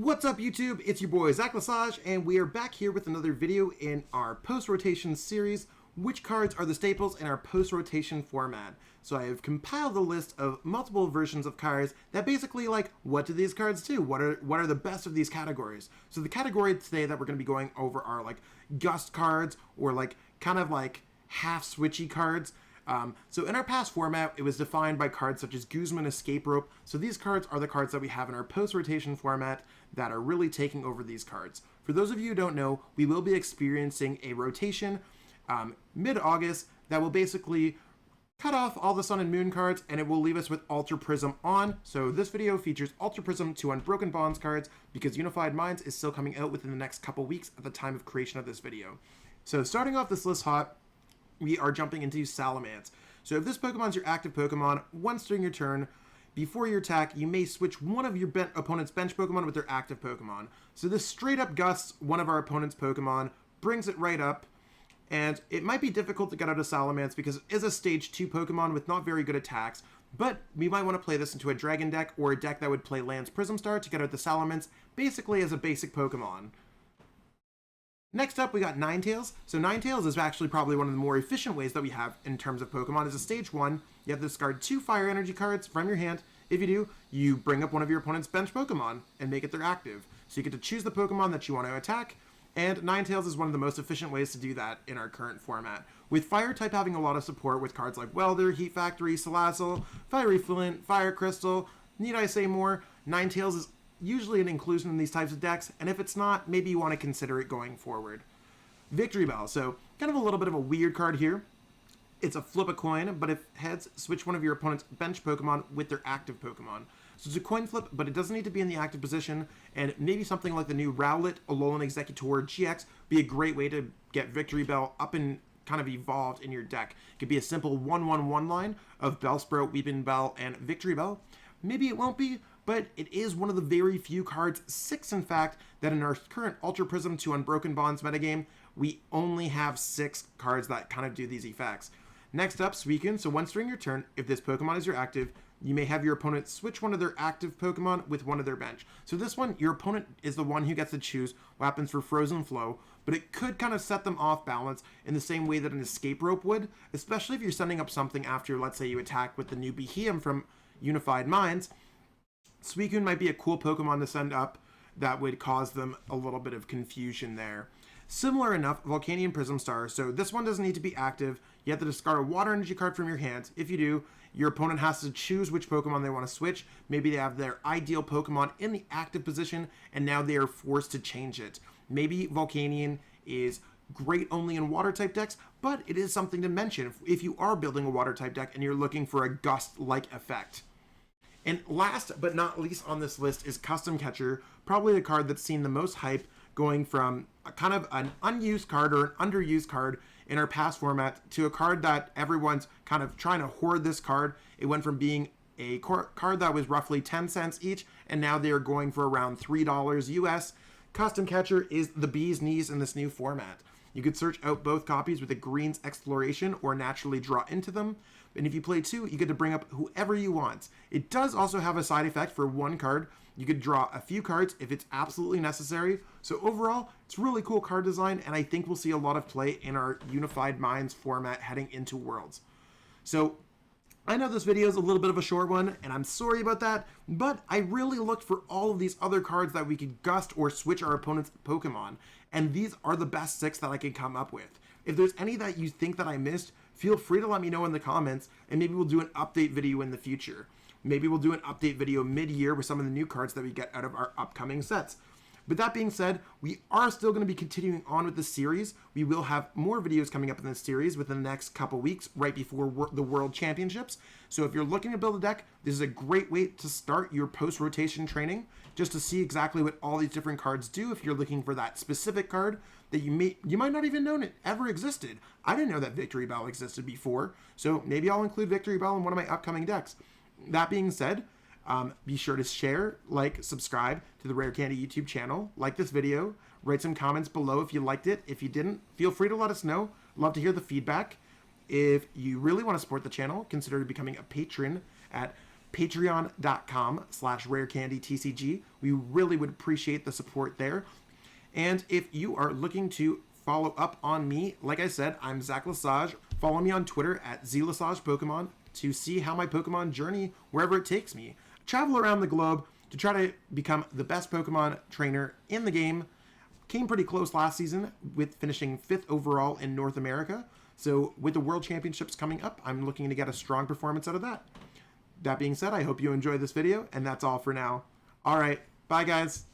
What's up YouTube? It's your boy Zach Lesage, and we are back here with another video in our post-rotation series, which cards are the staples in our post-rotation format. So I have compiled a list of multiple versions of cards that basically what do these cards do? What are the best of these categories? So the category today that we're going to be going over are gust cards or kind of half switchy cards. So in our past format, it was defined by cards such as Guzma and Escape Rope. So these cards are the cards that we have in our post-rotation format that are really taking over these cards. For those of you who don't know, we will be experiencing a rotation mid-August that will basically cut off all the Sun and Moon cards, and it will leave us with Ultra Prism on. So this video features Ultra Prism 2 Unbroken Bonds cards because Unified Minds is still coming out within the next couple weeks at the time of creation of this video. So starting off this list hot, we are jumping into Salamance. So if this Pokemon is your active Pokemon, once during your turn, before your attack, you may switch one of your opponent's bench Pokemon with their active Pokemon. So this straight up gusts one of our opponent's Pokemon, brings it right up, and it might be difficult to get out of Salamance because it is a stage 2 Pokemon with not very good attacks, but we might want to play this into a Dragon deck or a deck that would play Lance Prism Star to get out the Salamance, basically as a basic Pokemon. Next up, we got Ninetales. So Ninetales is actually probably one of the more efficient ways that we have in terms of Pokemon. As a stage 1, you have to discard 2 Fire Energy cards from your hand. If you do, you bring up one of your opponent's bench Pokemon and make it their active. So you get to choose the Pokemon that you want to attack, and Ninetales is one of the most efficient ways to do that in our current format. With Fire type having a lot of support with cards like Welder, Heat Factory, Salazzle, Fiery Flint, Fire Crystal, need I say more, Ninetales is usually an inclusion in these types of decks, and if it's not, maybe you want to consider it going forward. Victory Bell, so kind of a little bit of a weird card here. It's a flip a coin, but if heads, switch one of your opponent's bench Pokemon with their active Pokemon. So it's a coin flip, but it doesn't need to be in the active position, and maybe something like the new Rowlet, Alolan Executor GX be a great way to get Victory Bell up and kind of evolved in your deck. It could be a simple 1-1-1 line of Bellsprout, Weeping Bell, and Victory Bell. Maybe it won't be, but it is one of the very few cards, 6 in fact, that in our current Ultra Prism 2 Unbroken Bonds metagame, we only have 6 cards that kind of do these effects. Next up, Suicune. So once during your turn, if this Pokemon is your active, you may have your opponent switch one of their active Pokemon with one of their bench. So this one, your opponent is the one who gets to choose what happens for Frozen Flow, but it could kind of set them off balance in the same way that an Escape Rope would, especially if you're sending up something after, let's say you attack with the new Behemoth from Unified Minds. Suicune might be a cool Pokemon to send up that would cause them a little bit of confusion there. Similar enough, Volcanion Prism Star. So this one doesn't need to be active. You have to discard a Water Energy card from your hand. If you do, your opponent has to choose which Pokemon they want to switch. Maybe they have their ideal Pokemon in the active position, and now they are forced to change it. Maybe Volcanion is great only in Water-type decks, but it is something to mention if you are building a Water-type deck and you're looking for a Gust-like effect. And last but not least on this list is Custom Catcher, probably the card that's seen the most hype, going from a kind of an unused card or an underused card in our past format to a card that everyone's kind of trying to hoard this card. It went from being a card that was roughly 10 cents each, and now they are going for around $3 US. Custom Catcher is the bee's knees in this new format. You could search out both copies with a Green's Exploration or naturally draw into them. And if you play 2, you get to bring up whoever you want. It does also have a side effect for 1 card. You could draw a few cards if it's absolutely necessary. So overall, it's really cool card design, and I think we'll see a lot of play in our Unified Minds format heading into Worlds. So I know this video is a little bit of a short one, and I'm sorry about that, but I really looked for all of these other cards that we could gust or switch our opponent's Pokemon, and these are the best 6 that I could come up with. If there's any that you think that I missed, feel free to let me know in the comments, and maybe we'll do an update video in the future. Maybe we'll do an update video mid-year with some of the new cards that we get out of our upcoming sets. But that being said, we are still going to be continuing on with the series. We will have more videos coming up in this series within the next couple weeks, right before the World Championships. So if you're looking to build a deck, this is a great way to start your post-rotation training, just to see exactly what all these different cards do if you're looking for that specific card that you might not even know it ever existed. I didn't know that Victory Bell existed before, so maybe I'll include Victory Bell in one of my upcoming decks. That being said, be sure to share, like, subscribe to the Rare Candy YouTube channel, like this video, write some comments below if you liked it. If you didn't, feel free to let us know. Love to hear the feedback. If you really want to support the channel, consider becoming a patron at patreon.com/rarecandytcg. We really would appreciate the support there. And if you are looking to follow up on me, like I said, I'm Zach Lesage. Follow me on Twitter at ZLesagePokemon to see how my Pokemon journey, wherever it takes me. Travel around the globe to try to become the best Pokemon trainer in the game. Came pretty close last season with finishing 5th overall in North America. So with the World Championships coming up, I'm looking to get a strong performance out of that. That being said, I hope you enjoyed this video, and that's all for now. All right, bye guys.